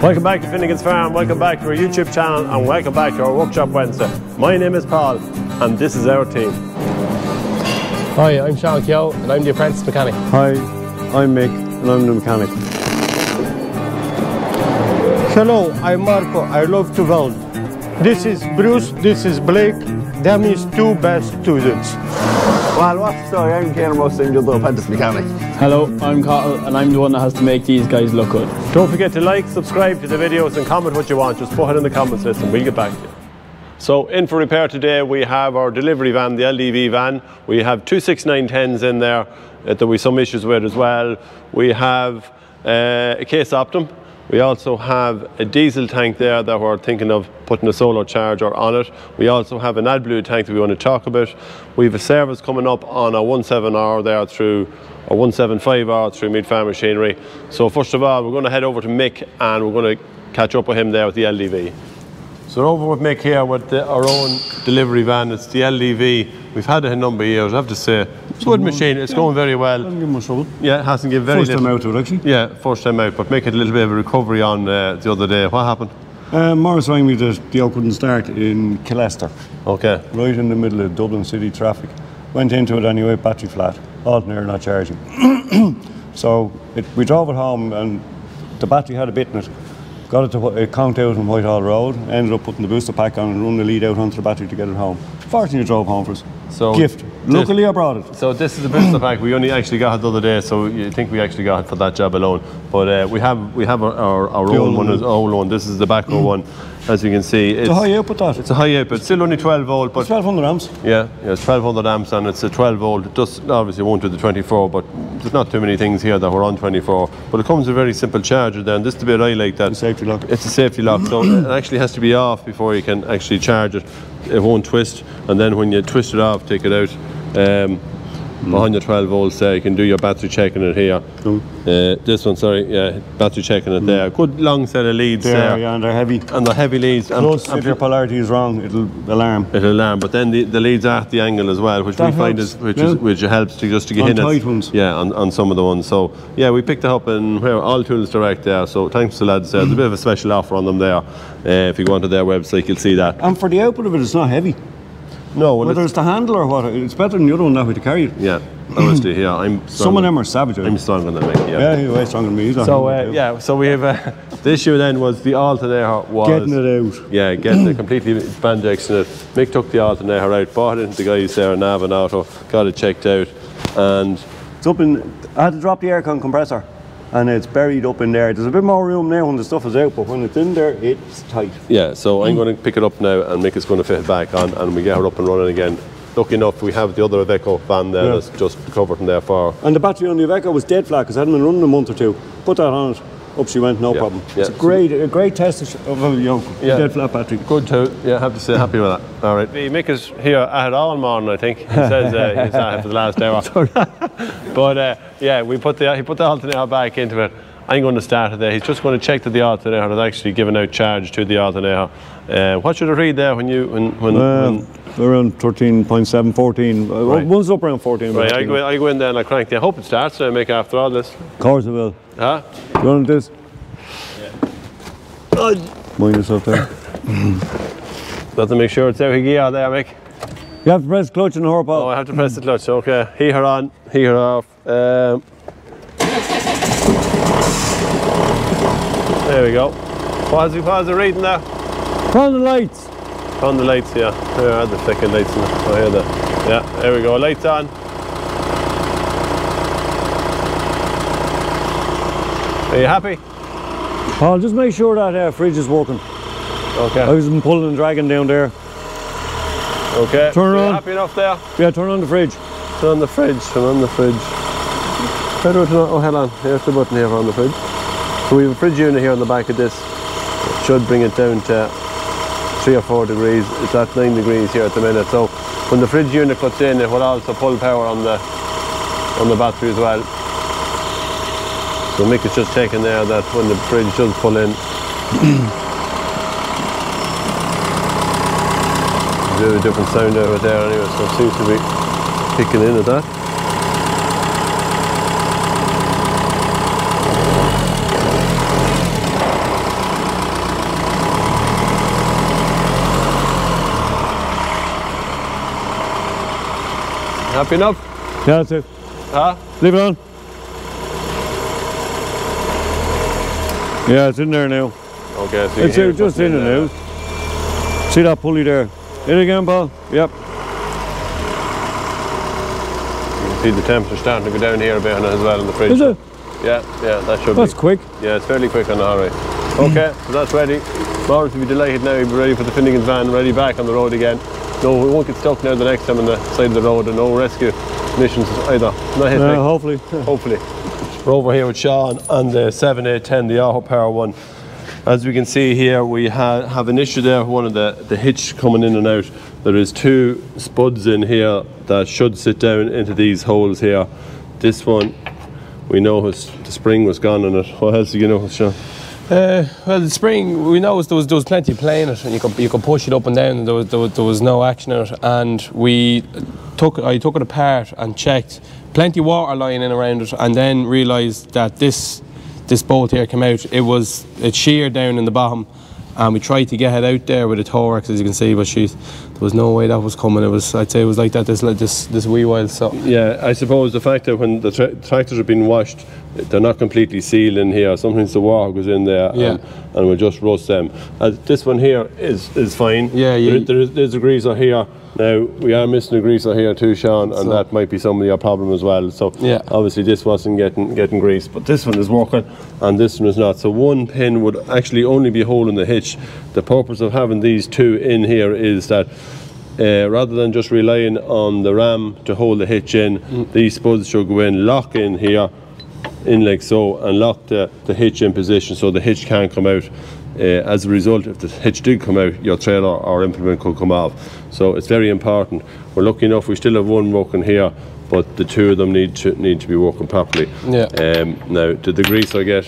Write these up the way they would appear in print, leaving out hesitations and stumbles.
Welcome back to Finnegan's Farm, welcome back to our YouTube channel, and welcome back to our Workshop Wednesday. My name is Paul, and this is our team. Hi, I'm Sean Keogh, and I'm the apprentice mechanic. Hi, I'm Mick, and I'm the mechanic. Hello, I'm Marco, I love to weld. This is Bruce, this is Blake, them is two best students. Well, what's the story? I'm Kieran Russell, the apprentice mechanic. Hello, I'm Carl, and I'm the one that has to make these guys look good. Don't forget to like, subscribe to the videos and comment what you want. Just put it in the comments list and we'll get back to you. So in for repair today we have our delivery van, the LDV van. We have two 6910s in there that we have some issues with as well. We have a case Optum. We also have a diesel tank there that we're thinking of putting a solar charger on it. We also have an AdBlue tank that we want to talk about. We have a service coming up on a 17R there through, or 175R through Meat Farm Machinery. So first of all, we're going to head over to Mick and we're going to catch up with him there with the LDV. So we're over with Mick here with our own delivery van. It's the LDV. We've had it a number of years, I have to say. It's a good machine, it's going very well. Yeah, it hasn't given very First time out to it, actually. Yeah, first time out, but make it a little bit of a recovery on the other day. What happened? Maurice rang me that the out couldn't start in Killester. Okay. Right in the middle of Dublin city traffic. Went into it anyway, battery flat. Alternator not charging. So we drove it home and the battery had a bit in it. Got it to count out on Whitehall Road, ended up putting the booster pack on and running the lead out onto the battery to get it home. Fortunately, it drove home for us. So gift. Luckily, I brought it. So this is the booster pack. We only actually got it the other day, so you think we actually got it for that job alone. But we have our old one, old one. This is the back one. As you can see, it's a high output. That it's a high output. Still only 12 volt, but it's 1200 amps. Yeah, it's 1200 amps, and it's a 12 volt. It just obviously won't do the 24, but there's not too many things here that were on 24. But it comes with a very simple charger. Then this is the bit I like. That the safety lock. It's a safety lock, so it actually has to be off before you can actually charge it. It won't twist, and then when you twist it off, take it out. Behind your 12 volts there, you can do your battery checking it here. This one, sorry, yeah, battery checking it there. Good long set of leads there. Yeah, and they're heavy. And they're heavy leads. Plus, if your polarity is wrong, it'll alarm. It'll alarm, but then the leads are at the angle as well, which that we find which helps to just to get on in tight ones. Yeah, on some of the ones. So yeah, we picked it up in All Tools Direct there. So thanks to the lads. There's a bit of a special offer on them there. If you go onto their website, you'll see that. And for the output of it, it's not heavy. No, whether it's the handle or what, it's better than the other one that way to carry it. Yeah, honestly, yeah. Some of them are savage. I'm stronger than that, mate. Yeah, you're way stronger than me. So yeah, so we have the issue then was the alternator was getting it out. Yeah, getting it completely spandex in it. Mick took the alternator out, bought it into the guys there in Navan Auto, got it checked out, and it's up in. I had to drop the aircon compressor. And it's buried up in there. There's a bit more room now when the stuff is out, but when it's in there, it's tight. Yeah, so I'm going to pick it up now and Mick is going to fit it back on and we get her up and running again. Lucky enough, we have the other Iveco van there that's just covered in there for. And the battery on the Iveco was dead flat because it hadn't been running a month or two. Put that on it, up she went, no problem. Yeah. It's a great test of a dead flat battery. Good too, yeah, I have to say, happy with that. All right. Mick is here at it all morning, I think. He says he's not here for the last hour. But yeah, he put the alternator back into it. I'm going to start it there. He's just going to check that the alternator has actually given out charge to the alternator. What should it read there when around 13.7, 14. Right. One's up around 14. Right, I go in there and I crank the. I hope it starts to make after all this. Of course it will. Huh? You want this? Yeah. Mind yourself there. Got to make sure it's out of gear there, Mick. You have to press the clutch and the horse. Oh, I have to press the clutch, okay. Heater on, heater off. There we go. What is the reading there? On the lights. On the lights, yeah. There are the second lights. Oh, here the. Yeah, there we go. Lights on. Are you happy? I'll just make sure that fridge is working. Okay. I was pulling and dragging down there. Okay. Turn on. Happy enough there? Yeah, turn on the fridge. Turn on the fridge. Turn on the fridge. How do I turn on? Oh, hold on. Here's the button here on the fridge. So we have a fridge unit here on the back of this. It should bring it down to 3 or 4 degrees. It's at 9 degrees here at the minute. So when the fridge unit cuts in, it will also pull power on the battery as well. So Mick is just checking there that when the fridge does pull in, there's a different sound out of it there anyway, so it seems to be kicking in at that. Happy enough? Yeah, that's it. Huh? Leave it on. Yeah, it's in there now. Okay, so It's just in and out. See that pulley there? In again, Paul? Yep. You can see the temperature starting to go down here a bit as well in the fridge. Is it? Yeah, that should be. That's quick. Yeah, it's fairly quick on the hurry. Okay, so that's ready. Maurice will be delighted now. He'll be ready for the Finnegan's van, ready back on the road again. No, we won't get stuck now the next time on the side of the road, and no rescue missions either. Not hit me. Hopefully. Hopefully. We're over here with Sean on the 7810, the Auto Power one. As we can see here, we have an issue there with one of the hitch coming in and out. There is 2 spuds in here that should sit down into these holes here. This one, we know the spring was gone on it. What else do you know, Sean? Well, the spring, we know there was plenty of play in it, and you could push it up and down, and there was no action in it. And I took it apart and checked, plenty of water lying in around it, and then realised that this bolt here came out. It sheared down in the bottom, and we tried to get it out there with a Torx, as you can see, but there was no way that was coming. I'd say it was like that this wee while. So yeah, I suppose the fact that when the tractors are being washed, they're not completely sealed in here. Sometimes the water goes in there, and will just rust them. This one here is fine. Yeah, there's a greaser here. Now we are missing a greaser here too, Sean, and that might be some of your problem as well. So obviously this wasn't getting greased, but this one is working and this one is not. So one pin would actually only be holding the hitch. The purpose of having these 2 in here is that rather than just relying on the ram to hold the hitch in, these spuds should go in, lock in here, in like so, and lock the hitch in position so the hitch can't come out. As a result, if the hitch did come out, your trailer or implement could come off. So it's very important. We're lucky enough we still have one working here, but the 2 of them need to be working properly. Yeah. Now, did the greaser get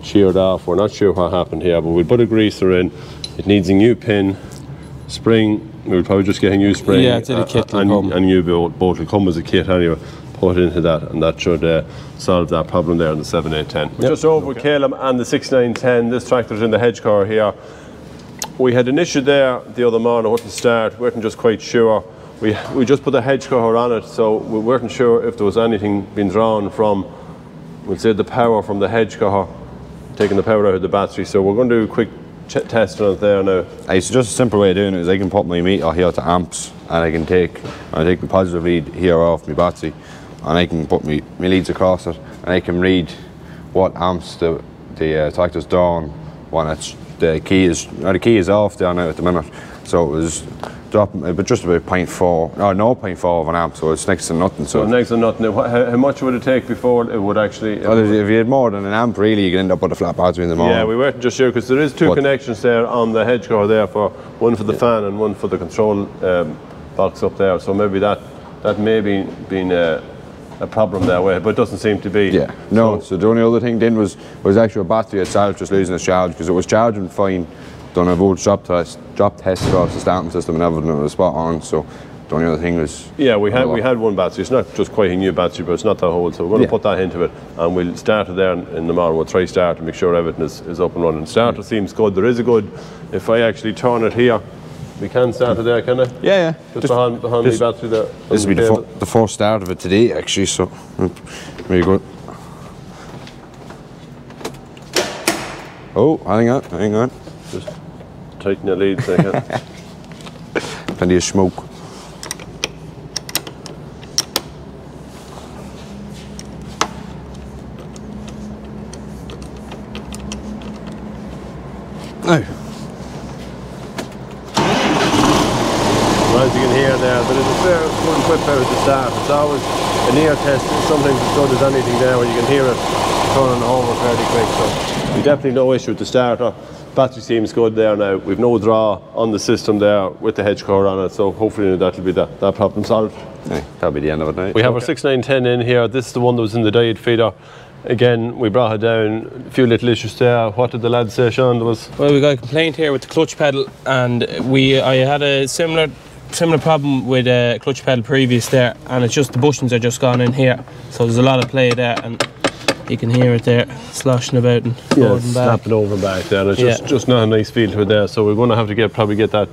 sheared off? We're not sure what happened here, but we'll put a greaser in. It needs a new pin, spring. We'll probably just get a new spring. Yeah, it's in a kit. And new bolt will come as a kit anyway. Put into that, and that should solve that problem there in the 7810. We're just over with Caleb and the 6910. This tractor's in the hedge car here. We had an issue there the other morning. Wouldn't start. We weren't just quite sure. We just put the hedge car on it, so we weren't sure if there was anything being drawn from, we'll say, the power from the hedge car, taking the power out of the battery. So we're going to do a quick test on it there now. It's just a simple way of doing it is I can put my meter here to amps, and I can take the positive lead here off my battery, and I can put my leads across it, and I can read what amps the tractor's down when the key is off there now at the minute. So it was dropping, but just about 0.4, no 0.4 of an amp, so it's next to nothing. So next to nothing. How much would it take before it would actually? Well, if you had more than an amp, really, you could end up with a flat battery in the morning. Yeah, we weren't just sure because there is 2 connections there on the hedge car there, for one for the fan and one for the control box up there. So maybe that may be been a problem that way, but it doesn't seem to be. Yeah, no. So the only other thing then was actual battery itself just losing its charge, because it was charging fine. Done a voltage drop test across the starting system and everything, it was spot on. So the only other thing was. Yeah, we had one battery. It's not just quite a new battery, but it's not that old. So we're going to put that into it, and we'll start it there in the morning. We'll try start to make sure everything is up and running. Starter seems good. There is a good. If I actually turn it here, we can start it there, can I? Yeah. Just behind the battery there. This will be the first start of it today, actually. So very good. Oh, hang on. Just tighten the leads there. Plenty of smoke. Now. As you can hear there, but it's a fair good whip out at the start. It's always an ear test. Sometimes as good as anything there, where you can hear it turning over fairly quick. So we definitely no issue with the starter. Battery seems good there now. We've no draw on the system there with the hedge core on it, so hopefully that'll be that problem solved. Yeah, that'll be the end of it now. We have our 6910 in here. This is the one that was in the diet feeder. Again, we brought it down, a few little issues there. What did the lads say, Sean? Well, we got a complaint here with the clutch pedal, and I had a similar problem with a clutch pedal previous there, and it's just the bushings are just gone in here, so there's a lot of play there, and you can hear it there sloshing about and forward and back. Snapping over and back there, and it's just not a nice feel to it there, so we're going to have to probably get that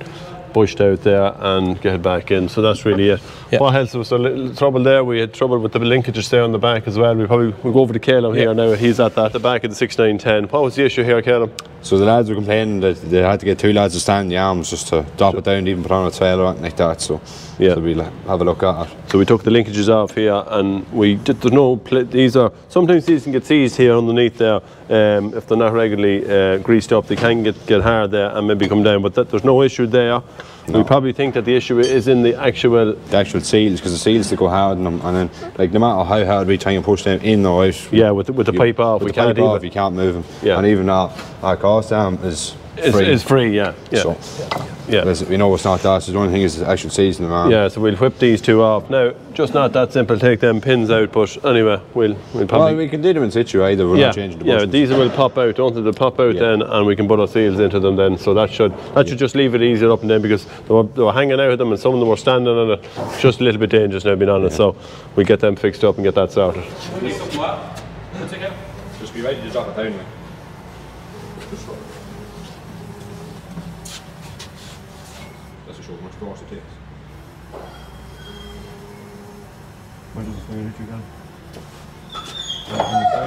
pushed out there and get it back in. So that's really it. Yeah. What else? Was a little trouble there. We had trouble with the linkages there on the back as well. We'll go over to Caleb here now. He's at the back of the 6910. What was the issue here, Caleb? So the lads were complaining that they had to get 2 lads to stand the arms just to drop it down, even put on a tail or anything like that. So we'll have a look at it. So we took the linkages off here, and we did. There's no. Sometimes these can get seized here underneath there. If they're not regularly greased up, they can get hard there and maybe come down. But there's no issue there. No. We probably think that the issue is in the actual seals, because the seals to go hard in them, and then like no matter how hard we try and push them in or out. Yeah, with the pipe off, we can't. You can't move them. Yeah. And even our cost arm is free. It's free, yeah. So, we know it's not that. So the only thing is the actual seals in the arm. Yeah, so we'll whip these 2 off. Now, just not that simple. Take them pins out, but anyway, we'll probably. Well, we can do them in situ either. We're not changing the buttons. Yeah, these will pop out, don't they? They'll pop out then, and we can put our seals into them then. So that should just leave it easier up and down, because they were hanging out of them, and some of them were standing on it. Just a little bit dangerous now, being honest. So we get them fixed up and get that started. Just be ready to drop it down. That's a show how much force it takes.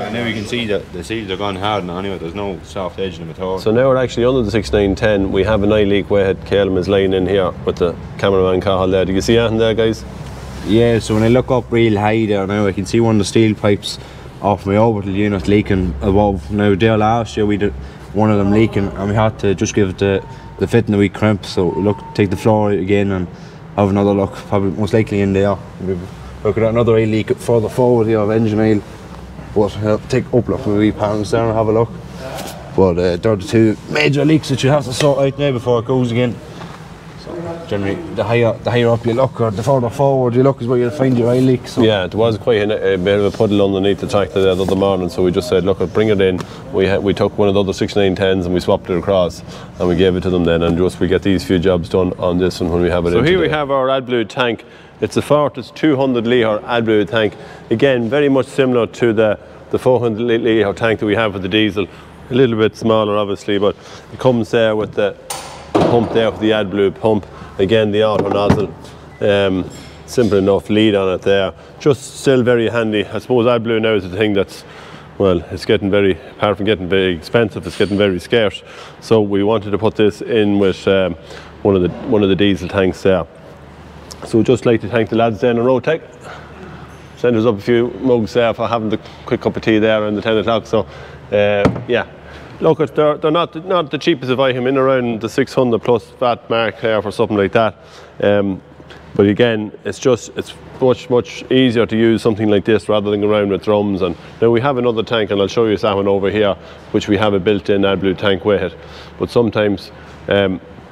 And now you can see that the seals are gone hard now anyway. There's no soft edge in them at all. So now we're actually under the 6910. We have an eye leak where Caleb is lying in here with the cameraman Cahill there. Do you see anything there, guys? Yeah, so when I look up real high there now, I can see one of the steel pipes off my orbital unit leaking above. Now there last year we did one of them leaking, and we had to just give it the fitting a wee crimp. So look, take the floor out again and have another look, probably most likely in there. Look at another oil leak further forward here of engine oil. But take up look from the wee pans there and have a look. But they're the 2 major leaks that you have to sort out now before it goes again. So generally, the higher up you look, or the further forward you look, is where you'll find your oil leak. So. Yeah, there was quite a bit of a puddle underneath the tractor the other morning, so we just said, look, bring it in. We took one of the other 6910s and we swapped it across, and we gave it to them then, and just we get these few jobs done on this one when we have it in. So here we have our AdBlue tank. It's a Fortis 200 litre AdBlue tank. Again, very much similar to the 400 litre tank that we have with the diesel. A little bit smaller, obviously, but it comes there with the pump there, with the AdBlue pump. Again, the auto nozzle. Simple enough lead on it there. Just still very handy. I suppose AdBlue now is the thing that's, well, it's getting very, apart from getting very expensive, it's getting very scarce. So we wanted to put this in with one of the diesel tanks there. So we'd just like to thank the lads down in Rotec. Send us up a few mugs there for having the quick cup of tea there around the 10 o'clock. So yeah, look, they're not the cheapest of item, in around the 600 plus VAT mark there for something like that. But again, it's much easier to use something like this rather than go around with drums. And now we have another tank, and I'll show you that one over here, which we have a built-in AdBlue tank with it. But sometimes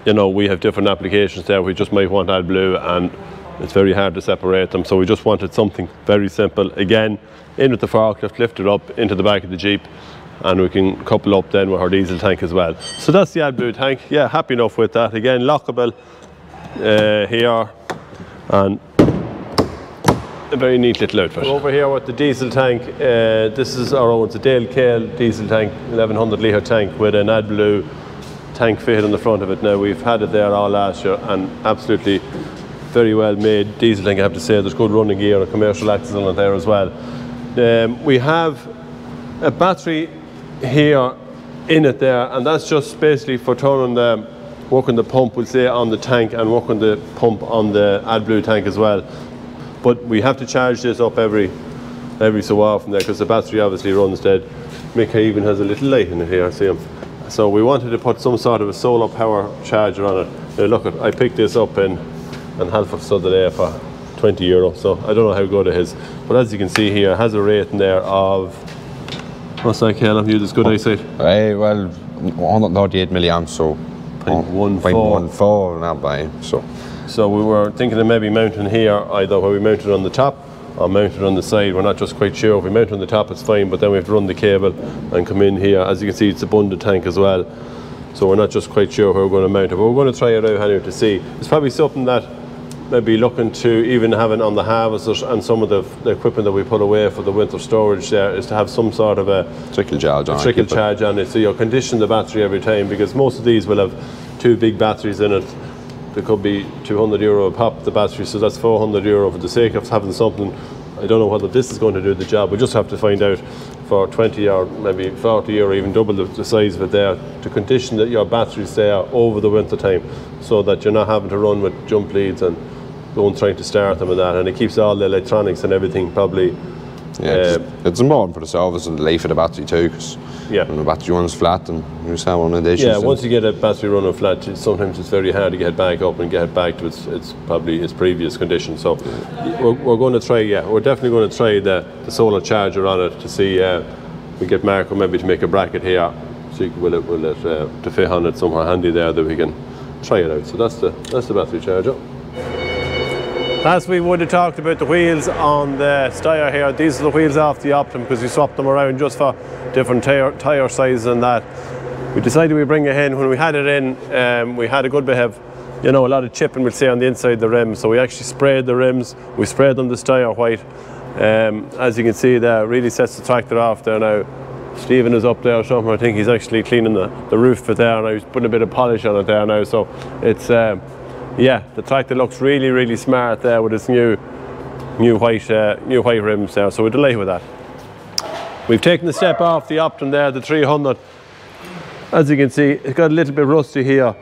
you know, we have different applications there. We just might want AdBlue, and it's very hard to separate them. So we just wanted something very simple. Again, in with the forklift, lift it up into the back of the Jeep, and we can couple up then with our diesel tank as well. So that's the AdBlue tank. Yeah, happy enough with that. Again, lockable here, and a very neat little outfit. Over here with the diesel tank, this is our own, it's a Dale Kale diesel tank, 1100 litre tank with an AdBlue tank fitted on the front of it. Now, we've had it there all last year, and absolutely very well made diesel tank, I have to say. There's good running gear and commercial access on it there as well. We have a battery here in it there, and that's just basically for turning working the pump, we'll say, on the tank, and working the pump on the AdBlue tank as well. But we have to charge this up every so often there, because the battery obviously runs dead. Mickey even has a little light in it here, I see him. So we wanted to put some sort of a solar power charger on it. Now look, I picked this up in Halford Southern for €20, so I don't know how good it is. But as you can see here, it has a rating there of, what's that, Caleb? You just good eyesight? Well, 138 milliamps, so 0.14 not by. So we were thinking of maybe mounting here, either where we mount it on the top or mount it on the side. We're not just quite sure. If we mount it on the top, it's fine, but then we have to run the cable and come in here. As you can see, it's a bundle tank as well, so we're not just quite sure where we're going to mount it, but we're going to try it out anyway to see. It's probably something that maybe looking to even have it on the harvesters, and some of the equipment that we put away for the winter storage there is to have some sort of a trickle charge on it, so you'll condition the battery every time, because most of these will have two big batteries in it. they could be €200 a pop, the battery, so that's €400 for the sake of having something. I don't know whether this is going to do the job. We just have to find out for 20 or maybe 40 or even double the size of it there, to condition that your batteries there over the winter time, so that you're not having to run with jump leads and going trying to start them and that, and it keeps all the electronics and everything probably. Yeah, it's important for the service and the life of the battery too, because yeah, when the battery runs flat and you just have one of the issues. Yeah, once you get a battery running flat, sometimes it's very hard to get it back up and get it back to its probably its previous condition. So we're going to try. Yeah, we're definitely going to try the solar charger on it to see. We get Marco maybe to make a bracket here, so will it to fit on it somewhere handy there that we can try it out. So that's the battery charger. As we would have talked about the wheels on the Steyr here, these are the wheels off the Optum, because we swapped them around just for different tyre sizes and that. We decided we'd bring it in. When we had it in, we had a good bit of, a lot of chipping, we'd say, on the inside of the rims. So we actually sprayed the rims. We sprayed them the Steyr white. As you can see there, really sets the tractor off there now. Stephen is up there somewhere. I think he's actually cleaning the roof for there now. He's putting a bit of polish on it there now. So it's... yeah, the tractor looks really, really smart there with its new white rims there, so we're delighted with that. We've taken the step off the Optum there, the 300. As you can see, it's got a little bit rusty here.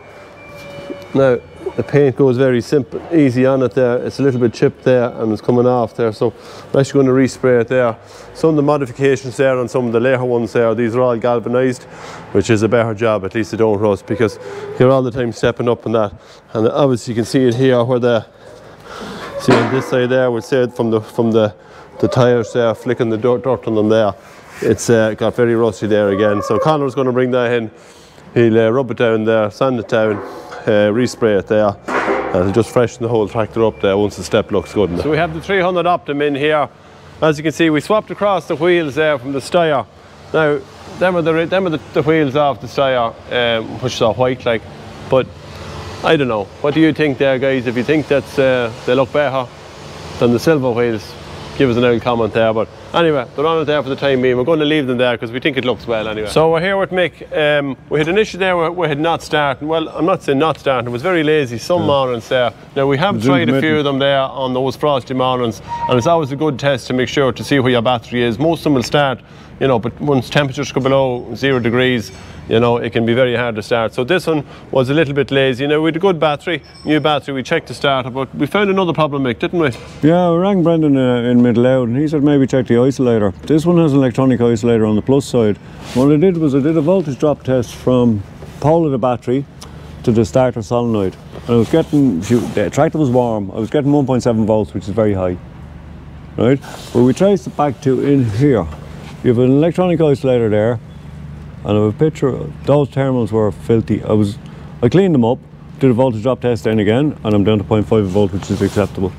Now, the paint goes very simple, easy on it there. It's a little bit chipped there and it's coming off there, so I'm actually going to respray it there. Some of the modifications there on some of the later ones there, these are all galvanised, which is a better job, at least they don't rust, because you're all the time stepping up and that. And obviously you can see it here where see on this side there, we'll say from the tyres there, flicking the dirt on them there. It's got very rusty there again. So Connor's going to bring that in. He'll rub it down there, sand it down, respray it there. It'll just freshen the whole tractor up there once the step looks good. So we have the 300 Optum in here. As you can see, we swapped across the wheels there from the Steyr. Now, them are the wheels off the Steyr, which are white like. But I don't know. What do you think there, guys? If you think that they look better than the silver wheels, give us an old comment there. But anyway, they're on it there for the time being. We're going to leave them there because we think it looks well anyway. So we're here with Mick. We had an issue there where we had not starting. Well, I'm not saying not starting. It was very lazy some mornings there. Now we have tried a few of them there on those frosty mornings, and it's always a good test to make sure to see where your battery is. Most of them will start, but once temperatures go below 0 degrees, it can be very hard to start. So this one was a little bit lazy. We had a good battery, new battery. We checked the starter, but we found another problem, Mick, didn't we? Yeah, we rang Brendan in Middleout, and he said maybe check the isolator. This one has an electronic isolator on the plus side. What I did was I did a voltage drop test from pole of the battery to the starter solenoid. And I was getting, the tractor was warm, I was getting 1.7 volts, which is very high. Right? But we traced it back to in here. You have an electronic isolator there, and I have a picture. Those terminals were filthy. I cleaned them up, did a voltage drop test then again, and I'm down to 0.5 volt, which is acceptable.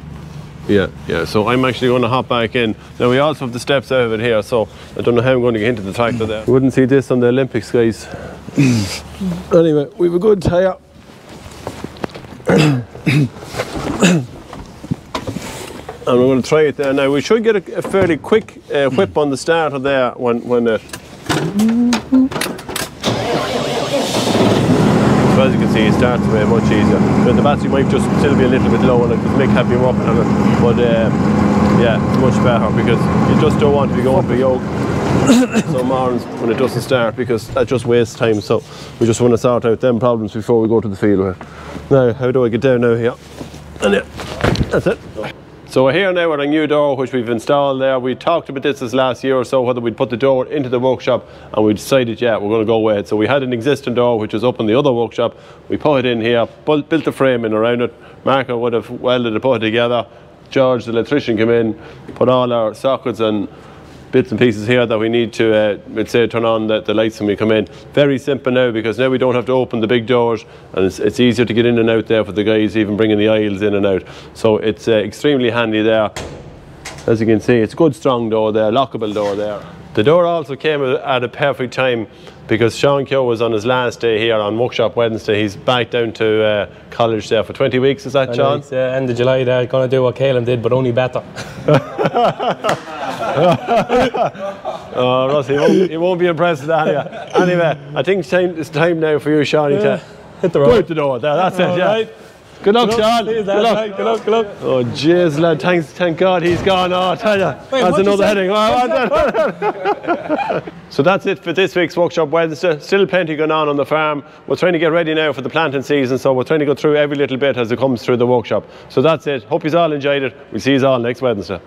Yeah. So I'm actually going to hop back in. Now we also have the steps out of it here, so I don't know how I'm going to get into the tractor there. You wouldn't see this on the Olympics, guys. Anyway, we have a good tyre. And we're going to try it there. Now we should get a fairly quick whip on the starter there when it... So as you can see, it starts away much easier. But the battery might just still be a little bit low on it, because Mick had been working on it. But yeah, it's much better, because you just don't want to be going for yoke some mornings when it doesn't start, because that just wastes time. So we just want to sort out them problems before we go to the field. Now, how do I get down now here? And yeah, that's it. So we're here now with a new door which we've installed there. We talked about this last year or so, whether we'd put the door into the workshop, and we decided, yeah, we're going to go ahead. So we had an existing door which was up in the other workshop. We put it in here, built the frame in around it. Marco would have welded it, put it together. George, the electrician, came in, put all our sockets and bits and pieces here that we need to, let's say, turn on the lights when we come in. Very simple now, because now we don't have to open the big doors, and it's easier to get in and out there for the guys, even bringing the aisles in and out. So it's extremely handy there. As you can see, it's a good strong door there, lockable door there. The door also came at a perfect time, because Sean Keogh was on his last day here on Workshop Wednesday. He's back down to college there for 20 weeks, is that, Sean? End of July there, going to do what Caelan did, but only better. Oh, Russ, he won't be impressed with that anyway. I think it's time now for you, Shawnee, to hit the road. go out the door there. That's it, yeah. Right. Good luck, Sean. Good luck. Good luck. Oh, jeez, lad. Thank God he's gone. Oh, I tell you. That's another heading. So that's it for this week's Workshop Wednesday. Still plenty going on the farm. We're trying to get ready now for the planting season, so we're trying to go through every little bit as it comes through the workshop. So that's it. Hope you all enjoyed it. We'll see you all next Wednesday.